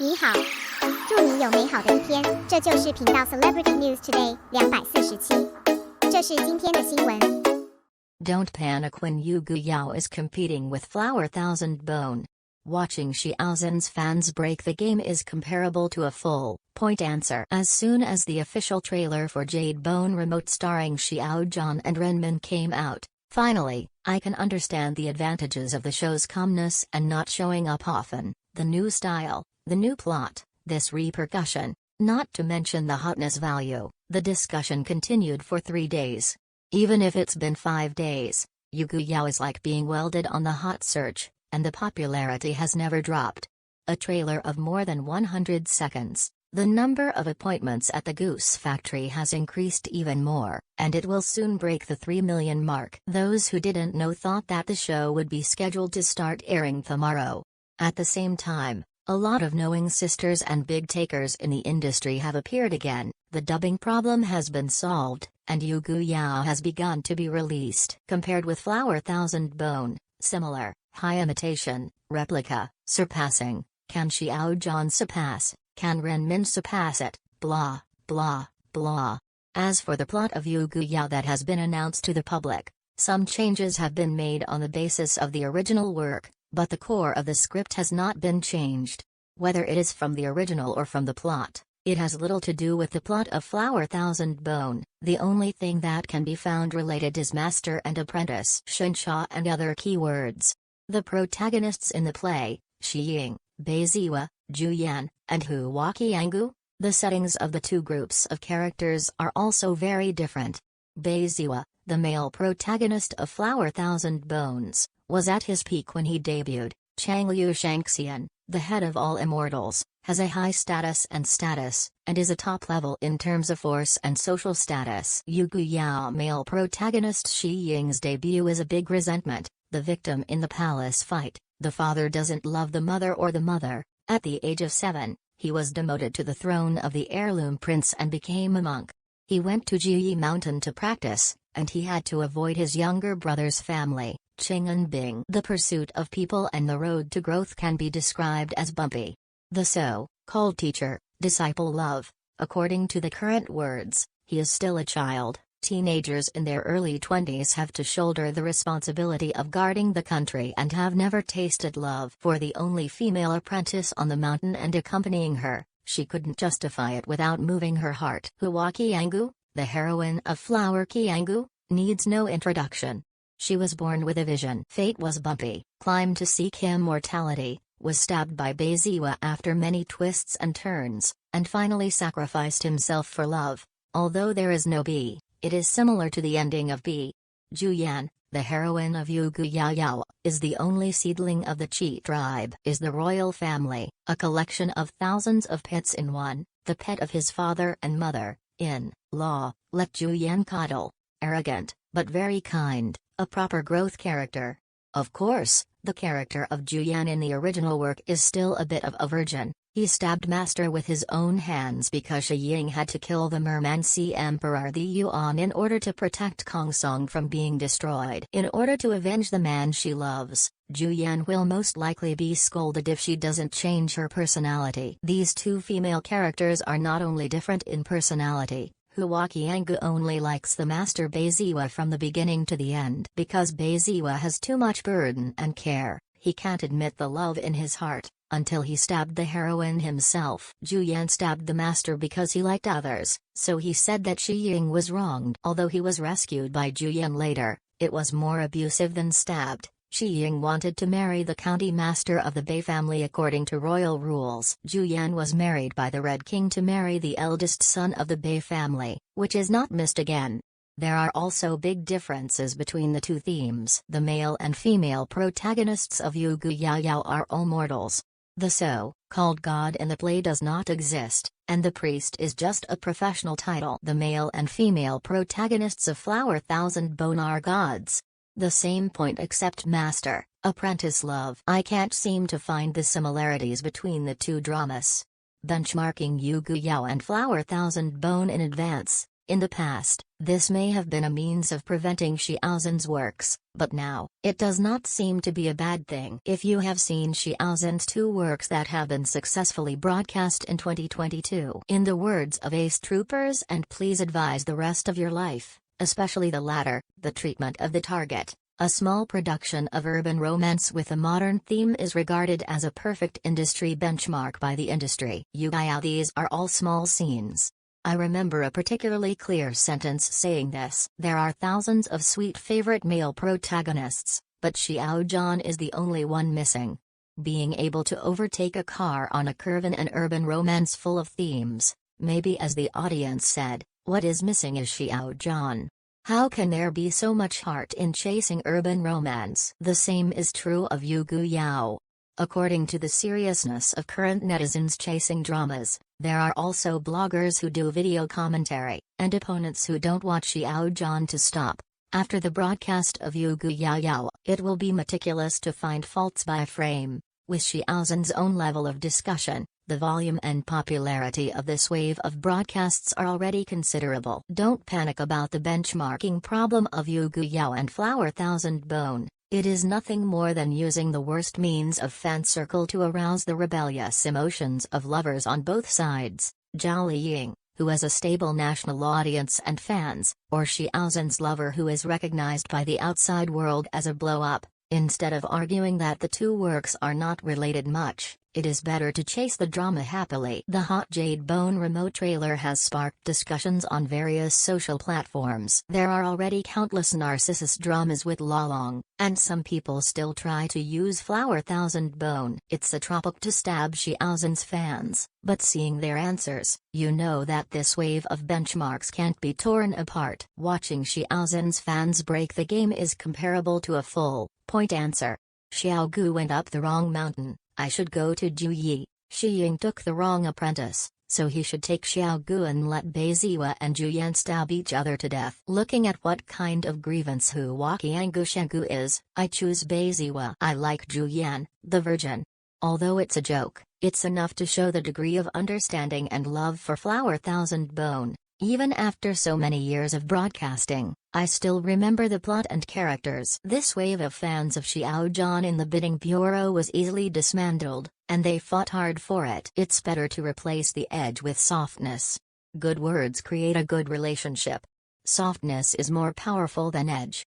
你好，祝你有美好的一天。这就是频道 Celebrity News Today 247。这是今天的新闻。Don't panic when Yugu Yao is competing with Flower Thousand Bone. Watching Xiao Zhan's fans break the game is comparable to a full-point answer. As soon as the official trailer for Jade Bone Remote starring Xiao Zhan and Renmin came out, finally, I can understand the advantages of the show's calmness and not showing up often, the new style, the new plot, this repercussion, not to mention the hotness value. The discussion continued for 3 days. Even if it's been 5 days, Yugu Yao is like being welded on the hot search, and the popularity has never dropped. A trailer of more than 100 seconds, the number of appointments at the Goose Factory has increased even more, and it will soon break the 3 million mark. Those who didn't know thought that the show would be scheduled to start airing tomorrow. At the same time, a lot of knowing sisters and big takers in the industry have appeared again. The dubbing problem has been solved, and Yugu Yao has begun to be released. Compared with Flower Thousand Bone, similar, high imitation, replica, surpassing, can Xiao Zhan surpass, can Renmin surpass it, blah, blah, blah. As for the plot of Yugu Yao that has been announced to the public, some changes have been made on the basis of the original work, but the core of the script has not been changed. Whether it is from the original or from the plot, it has little to do with the plot of Flower Thousand Bone. The only thing that can be found related is master and apprentice, Shunsha and other keywords. The protagonists in the play, Shi Ying, Bei Ziwa, Zhu Yan, and Hu Waqiangu, the settings of the two groups of characters are also very different. Bei Ziwa, the male protagonist of Flower Thousand Bones, was at his peak when he debuted. Changliu Shangxian, the head of all immortals, has a high status, and is a top level in terms of force and social status. Yugu Yao, male protagonist Shi Ying's debut is a big resentment, the victim in the palace fight. The father doesn't love the mother or the mother. At the age of 7, he was demoted to the throne of the heirloom prince and became a monk. He went to Jiyi Mountain to practice, and he had to avoid his younger brother's family, Qing and Bing. The pursuit of people and the road to growth can be described as bumpy. The so-called teacher-disciple love, according to the current words, he is still a child. Teenagers in their early 20s have to shoulder the responsibility of guarding the country and have never tasted love. For the only female apprentice on the mountain and accompanying her, she couldn't justify it without moving her heart. Hu Waqiangu, the heroine of Flower Qiangu, needs no introduction. She was born with a vision. Fate was bumpy, climbed to seek immortality, was stabbed by Bei Ziwa after many twists and turns, and finally sacrificed himself for love. Although there is no B, it is similar to the ending of B. Zhu Yan, the heroine of Yugu Yao, is the only seedling of the Qi tribe. Is the royal family, a collection of thousands of pets in one, the pet of his father and mother, in law, let Zhu Yan coddle, arrogant, but very kind, a proper growth character. Of course, the character of Zhu Yan in the original work is still a bit of a virgin. He stabbed master with his own hands because Shi Ying had to kill the Mermancy Emperor the Yuan in order to protect Kongsong from being destroyed. In order to avenge the man she loves, Zhu Yan will most likely be scolded if she doesn't change her personality. These two female characters are not only different in personality. Hu Waqiangu only likes the master Bei Ziwa from the beginning to the end. Because Bei Ziwa has too much burden and care, he can't admit the love in his heart, until he stabbed the heroine himself. Zhu Yan stabbed the master because he liked others, so he said that Shi Ying was wronged. Although he was rescued by Zhu Yan later, it was more abusive than stabbed. Shi Ying wanted to marry the county master of the Bei family according to royal rules. Zhu Yan was married by the Red King to marry the eldest son of the Bei family, which is not missed again. There are also big differences between the two themes. The male and female protagonists of Yugu Yao are all mortals. The so-called god in the play does not exist, and the priest is just a professional title. The male and female protagonists of Flower Thousand Bone are gods. The same point except master-apprentice love. I can't seem to find the similarities between the two dramas. Benchmarking Yugu Yao and Flower Thousand Bone in advance, In the past, this may have been a means of preventing Xiao Zhan's works, but now, it does not seem to be a bad thing. If you have seen Xiao Zhan's 2 works that have been successfully broadcast in 2022, in the words of Ace Troopers, and please advise the rest of your life, especially the latter, the treatment of the target. A small production of urban romance with a modern theme is regarded as a perfect industry benchmark by the industry. Yugu Yao. These are all small scenes. I remember a particularly clear sentence saying this. There are thousands of sweet favorite male protagonists, but Xiao Zhan is the only one missing. Being able to overtake a car on a curve in an urban romance full of themes, maybe as the audience said, what is missing is Xiao Zhan. How can there be so much heart in chasing urban romance? The same is true of Yugu Yao. According to the seriousness of current netizens chasing dramas, there are also bloggers who do video commentary, and opponents who don't want Xiao Zhan to stop. After the broadcast of Yugu Yao, it will be meticulous to find faults by frame. With Xiao Zhan's own level of discussion, the volume and popularity of this wave of broadcasts are already considerable. Don't panic about the benchmarking problem of Yugu Yao and Flower Thousand Bone. It is nothing more than using the worst means of fan circle to arouse the rebellious emotions of lovers on both sides. Zhao Liying, who has a stable national audience and fans, or Xiao Zhan's lover who is recognized by the outside world as a blow-up. Instead of arguing that the 2 works are not related much, it is better to chase the drama happily. The Hot Jade Bone remote trailer has sparked discussions on various social platforms. There are already countless narcissist dramas with Lalong, and some people still try to use Flower Thousand Bone. It's a tropic to stab Xiao Zhan's fans, but seeing their answers, you know that this wave of benchmarks can't be torn apart. Watching Xiao Zhan's fans break the game is comparable to a full-point answer. Xiao Gu went up the wrong mountain. I should go to Juyi. Shi Ying took the wrong apprentice, so he should take Xiao Gu and let Bai Ziwa and Juyan stab each other to death. Looking at what kind of grievance Hua Qiangu Shengu is, I choose Bai Ziwa. I like Juyan, the virgin. Although it's a joke, it's enough to show the degree of understanding and love for Flower Thousand Bone. Even after so many years of broadcasting, I still remember the plot and characters. This wave of fans of Xiao Zhan in the bidding bureau was easily dismantled, and they fought hard for it. It's better to replace the edge with softness. Good words create a good relationship. Softness is more powerful than edge.